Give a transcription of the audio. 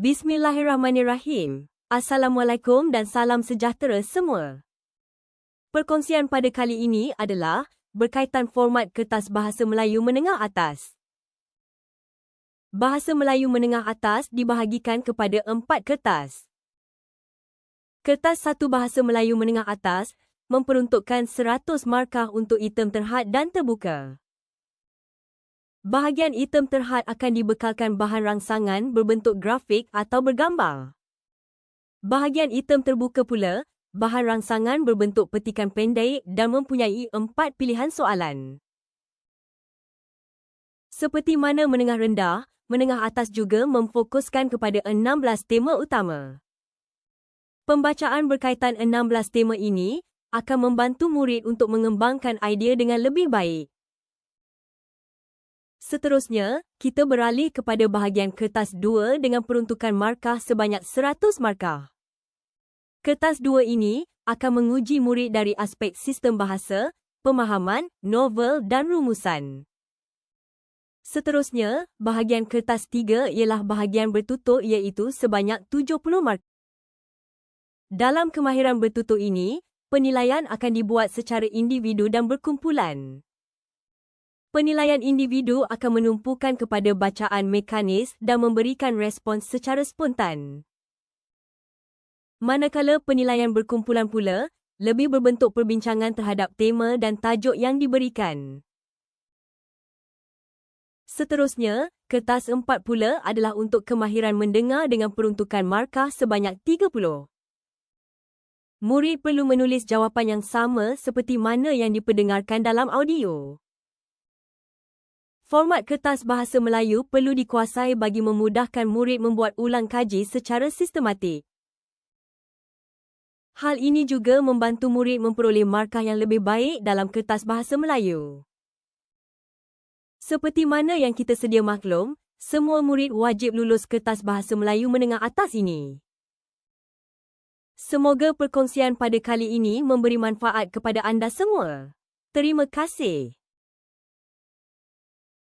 Bismillahirrahmanirrahim. Assalamualaikum dan salam sejahtera semua. Perkongsian pada kali ini adalah berkaitan format kertas Bahasa Melayu Menengah Atas. Bahasa Melayu Menengah Atas dibahagikan kepada 4 kertas. Kertas 1 Bahasa Melayu Menengah Atas memperuntukkan 100 markah untuk item terhad dan terbuka. Bahagian item terhad akan dibekalkan bahan rangsangan berbentuk grafik atau bergambar. Bahagian item terbuka pula, bahan rangsangan berbentuk petikan pendek dan mempunyai 4 pilihan soalan. Seperti mana menengah rendah, menengah atas juga memfokuskan kepada 16 tema utama. Pembacaan berkaitan 16 tema ini akan membantu murid untuk mengembangkan idea dengan lebih baik. Seterusnya, kita beralih kepada bahagian kertas 2 dengan peruntukan markah sebanyak 100 markah. Kertas 2 ini akan menguji murid dari aspek sistem bahasa, pemahaman, novel dan rumusan. Seterusnya, bahagian kertas 3 ialah bahagian bertutur iaitu sebanyak 70 markah. Dalam kemahiran bertutur ini, penilaian akan dibuat secara individu dan berkumpulan. Penilaian individu akan menumpukan kepada bacaan mekanis dan memberikan respons secara spontan. Manakala penilaian berkumpulan pula, lebih berbentuk perbincangan terhadap tema dan tajuk yang diberikan. Seterusnya, kertas 4 pula adalah untuk kemahiran mendengar dengan peruntukan markah sebanyak 30. Murid perlu menulis jawapan yang sama seperti mana yang diperdengarkan dalam audio. Format kertas Bahasa Melayu perlu dikuasai bagi memudahkan murid membuat ulang kaji secara sistematik. Hal ini juga membantu murid memperoleh markah yang lebih baik dalam kertas Bahasa Melayu. Seperti mana yang kita sedia maklum, semua murid wajib lulus kertas Bahasa Melayu Menengah Atas ini. Semoga perkongsian pada kali ini memberi manfaat kepada anda semua. Terima kasih.